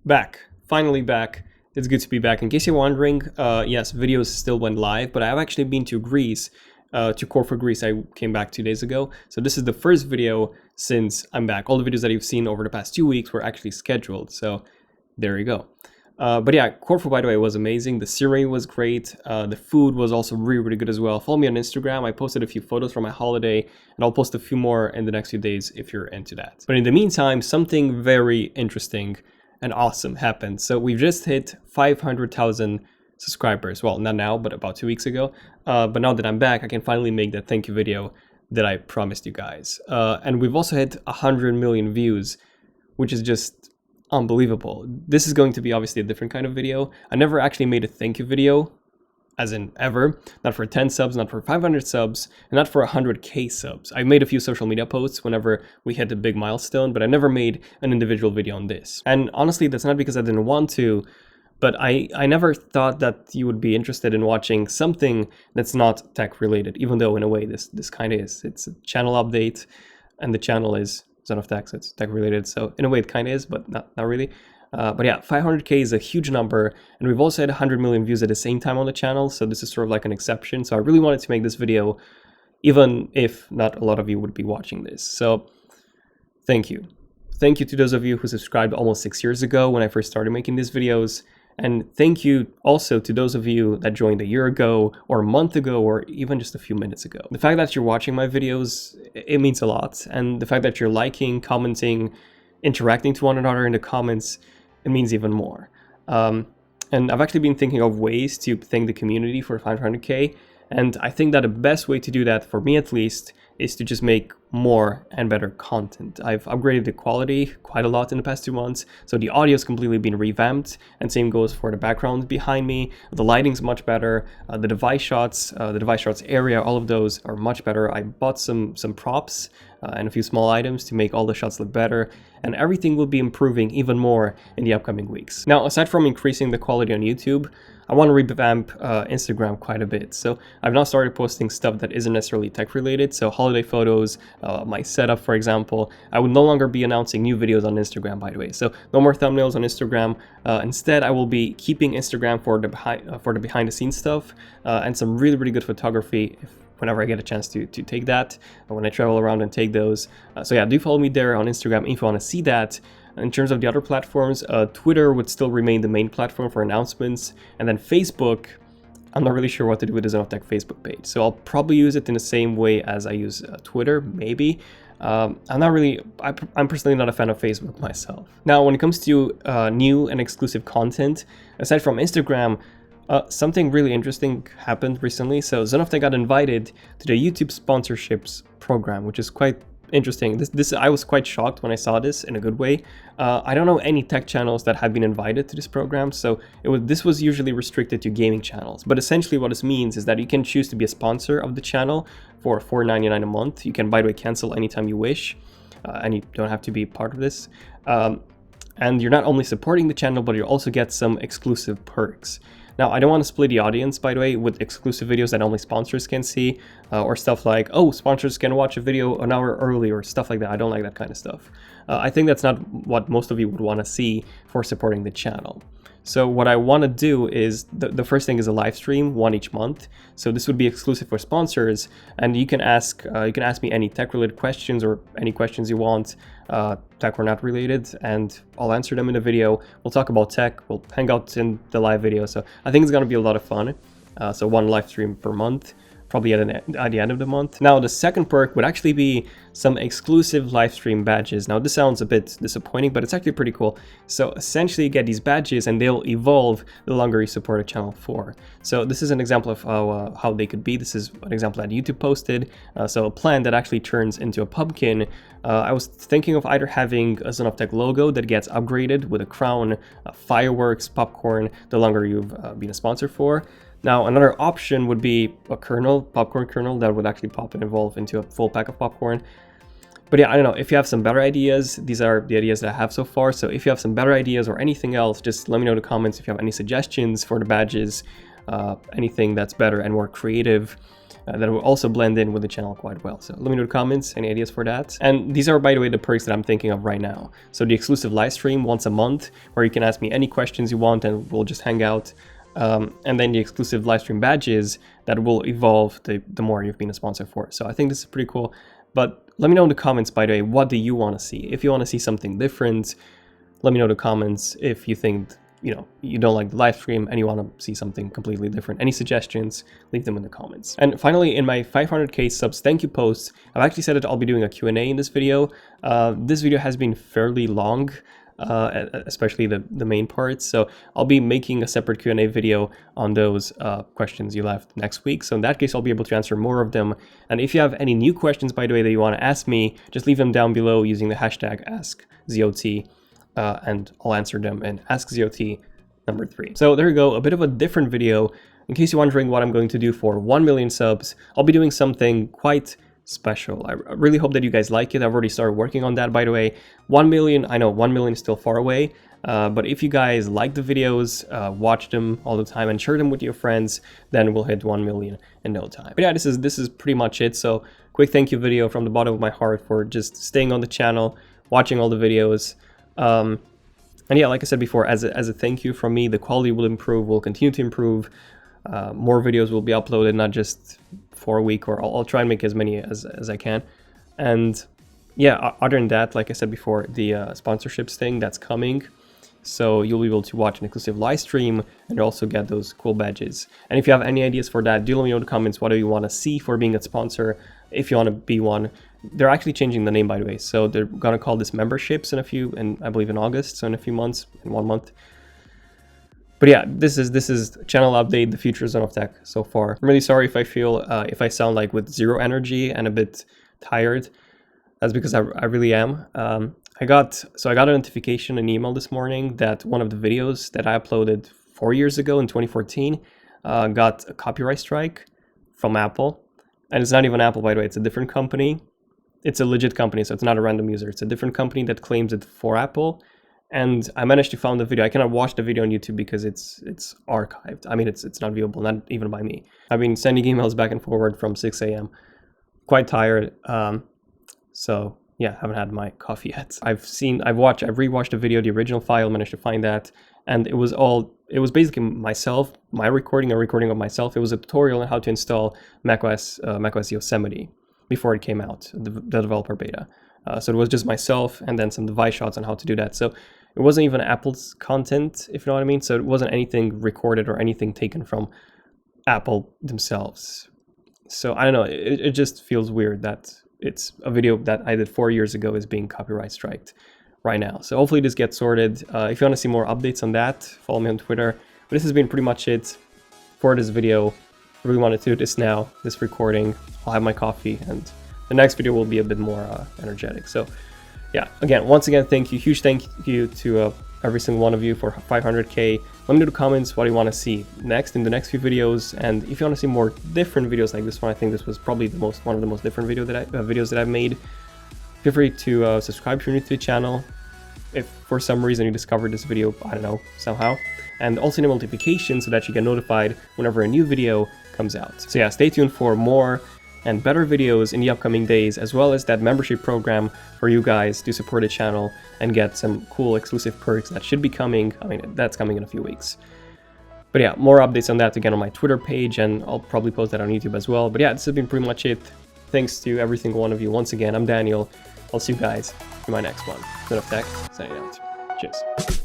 Finally back. It's good to be back. In case you're wondering, yes, videos still went live, but I've actually been to Greece, to Corfu, Greece. I came back 2 days ago. So this is the first video since I'm back. All the videos that you've seen over the past 2 weeks were actually scheduled. So there you go. But yeah, Corfu, by the way, was amazing. The scenery was great. The food was also really, really good as well. Follow me on Instagram. I posted a few photos from my holiday, and I'll post a few more in the next few days if you're into that. But in the meantime, something very interesting and awesome happened. So we've just hit 500,000 subscribers. Well, not now, but about 2 weeks ago. But now that I'm back, I can finally make that thank you video that I promised you guys. And we've also hit 100 million views, which is just unbelievable. This is going to be obviously a different kind of video. I never actually made a thank you video, as in ever. Not for 10 subs, not for 500 subs, and not for 100k subs. I made a few social media posts whenever we hit a big milestone, but I never made an individual video on this. And honestly, that's not because I didn't want to, but I never thought that you would be interested in watching something that's not tech related, even though in a way this kind of is. It's a channel update, and the channel is ZONEofTECH, so it's tech related. So in a way it kind of is, but not really. But yeah, 500k is a huge number, and we've also had 100 million views at the same time on the channel, so this is sort of like an exception. So I really wanted to make this video, even if not a lot of you would be watching this. So thank you. Thank you to those of you who subscribed almost 6 years ago when I first started making these videos. And thank you also to those of you that joined a year ago, or a month ago, or even just a few minutes ago. The fact that you're watching my videos, it means a lot. And the fact that you're liking, commenting, interacting to one another in the comments, it means even more. And I've actually been thinking of ways to thank the community for 500k. And I think that the best way to do that, for me at least, is to just make more and better content. I've upgraded the quality quite a lot in the past 2 months, so the audio's completely been revamped, and same goes for the background behind me. The lighting's much better, the device shots area, all of those are much better. I bought some props and a few small items to make all the shots look better, and everything will be improving even more in the upcoming weeks. Now, aside from increasing the quality on YouTube, I want to revamp Instagram quite a bit. So I've now started posting stuff that isn't necessarily tech related. So holiday photos, my setup, for example. I would no longer be announcing new videos on Instagram, by the way. So no more thumbnails on Instagram. Instead, I will be keeping Instagram for the behind the scenes stuff and some really, really good photography whenever I get a chance to take that, when I travel around and take those. So yeah, do follow me there on Instagram if you want to see that. In terms of the other platforms, Twitter would still remain the main platform for announcements, and then Facebook, I'm not really sure what to do with the ZONEofTECH Facebook page, so I'll probably use it in the same way as I use Twitter, maybe. I'm personally not a fan of Facebook myself. Now, when it comes to new and exclusive content, aside from Instagram, something really interesting happened recently. So ZONEofTECH got invited to the YouTube sponsorships program, which is quite interesting. This I was quite shocked when I saw this, in a good way. I don't know any tech channels that have been invited to this program, so this was usually restricted to gaming channels. But essentially what this means is that you can choose to be a sponsor of the channel for $4.99 a month. You can, by the way, cancel anytime you wish, and you don't have to be part of this. And you're not only supporting the channel, but you also get some exclusive perks. Now, I don't want to split the audience, by the way, with exclusive videos that only sponsors can see, or stuff like, oh, sponsors can watch a video an hour early, or stuff like that. I don't like that kind of stuff. I think that's not what most of you would want to see for supporting the channel. So what I want to do is, the first thing is a live stream, one each month. So this would be exclusive for sponsors, and you can ask me any tech-related questions or any questions you want, tech or not related, and I'll answer them in the video. We'll talk about tech, we'll hang out in the live video. So I think it's going to be a lot of fun. So one live stream per month, probably at the end of the month. Now, the second perk would actually be some exclusive live stream badges. Now, this sounds a bit disappointing, but it's actually pretty cool. So essentially you get these badges and they'll evolve the longer you support a channel for. So this is an example of how they could be. This is an example that YouTube posted. So a plant that actually turns into a pumpkin. I was thinking of either having a ZONEofTECH logo that gets upgraded with a crown, fireworks, popcorn, the longer you've been a sponsor for. Now, another option would be a kernel, popcorn kernel, that would actually pop and evolve into a full pack of popcorn. But yeah, I don't know, if you have some better ideas, these are the ideas that I have so far. So if you have some better ideas or anything else, just let me know in the comments if you have any suggestions for the badges. anything that's better and more creative, that will also blend in with the channel quite well. So let me know in the comments any ideas for that. And these are, by the way, the perks that I'm thinking of right now. So the exclusive live stream once a month, where you can ask me any questions you want and we'll just hang out. And then the exclusive live stream badges that will evolve the more you've been a sponsor for. So I think this is pretty cool. But let me know in the comments, by the way, what do you want to see? If you want to see something different, let me know in the comments. If you think, you don't like the live stream and you want to see something completely different, any suggestions, leave them in the comments. And finally, in my 500k subs thank you post, I've actually said that I'll be doing a Q&A in this video. This video has been fairly long, especially the main parts, so I'll be making a separate Q&A video on those questions you left next week. So in that case, I'll be able to answer more of them. And if you have any new questions, by the way, that you want to ask me, just leave them down below using the hashtag AskZOT. And I'll answer them in AskZOT number 3. So there you go, a bit of a different video. In case you're wondering what I'm going to do for 1 million subs, I'll be doing something quite special. I really hope that you guys like it. I've already started working on that, by the way. 1 million, I know 1 million is still far away, but if you guys like the videos, watch them all the time and share them with your friends, then we'll hit 1 million in no time. But yeah, this is pretty much it. So quick thank you video from the bottom of my heart for just staying on the channel, watching all the videos. And yeah, like I said before, as a thank you from me, the quality will improve, will continue to improve. More videos will be uploaded, not just for a week, or I'll try and make as many as I can. And yeah, other than that, like I said before, the sponsorships thing that's coming. So you'll be able to watch an exclusive live stream and also get those cool badges. And if you have any ideas for that, do let me know in the comments. What do you want to see for being a sponsor? If you want to be one, they're actually changing the name, by the way. So they're gonna call this memberships in I believe in August, so in a few months, in 1 month. But yeah, this is channel update, the future Zone of Tech so far. I'm really sorry if I feel if I sound like with zero energy and a bit tired. That's because I really am. I got a notification, an email this morning that one of the videos that I uploaded 4 years ago in 2014 got a copyright strike from Apple. And it's not even Apple, by the way, it's a different company. It's a legit company, so it's not a random user. It's a different company that claims it for Apple. And I managed to find the video. I cannot watch the video on YouTube because it's archived. I mean, it's not viewable, not even by me. I've been sending emails back and forward from 6 a.m. Quite tired. So yeah, haven't had my coffee yet. I've rewatched the video, the original file, managed to find that. And it was basically myself, a recording of myself. It was a tutorial on how to install macOS Yosemite before it came out, the developer beta. So it was just myself and then some device shots on how to do that. So it wasn't even Apple's content, if you know what I mean. So it wasn't anything recorded or anything taken from Apple themselves. So I don't know, it just feels weird that it's a video that I did 4 years ago is being copyright striked right now. So hopefully this gets sorted. If you want to see more updates on that, follow me on Twitter. But this has been pretty much it for this video. I really wanted to do this now, this recording. I'll have my coffee and the next video will be a bit more energetic. So yeah, once again, thank you. Huge thank you to every single one of you for 500k. Let me know in the comments what you want to see next in the next few videos. And if you want to see more different videos like this one, I think this was probably one of the most different videos that I've made. Feel free to subscribe if you're new to the channel. If for some reason you discovered this video, I don't know, somehow. And also enable notifications so that you get notified whenever a new video comes out. So yeah, stay tuned for more and better videos in the upcoming days, as well as that membership program for you guys to support the channel and get some cool exclusive perks that should be coming. I mean, that's coming in a few weeks. But yeah, more updates on that again on my Twitter page, and I'll probably post that on YouTube as well. But yeah, this has been pretty much it. Thanks to every single one of you. Once again, I'm Daniel. I'll see you guys in my next one. ZONEofTECH, signing out. Cheers.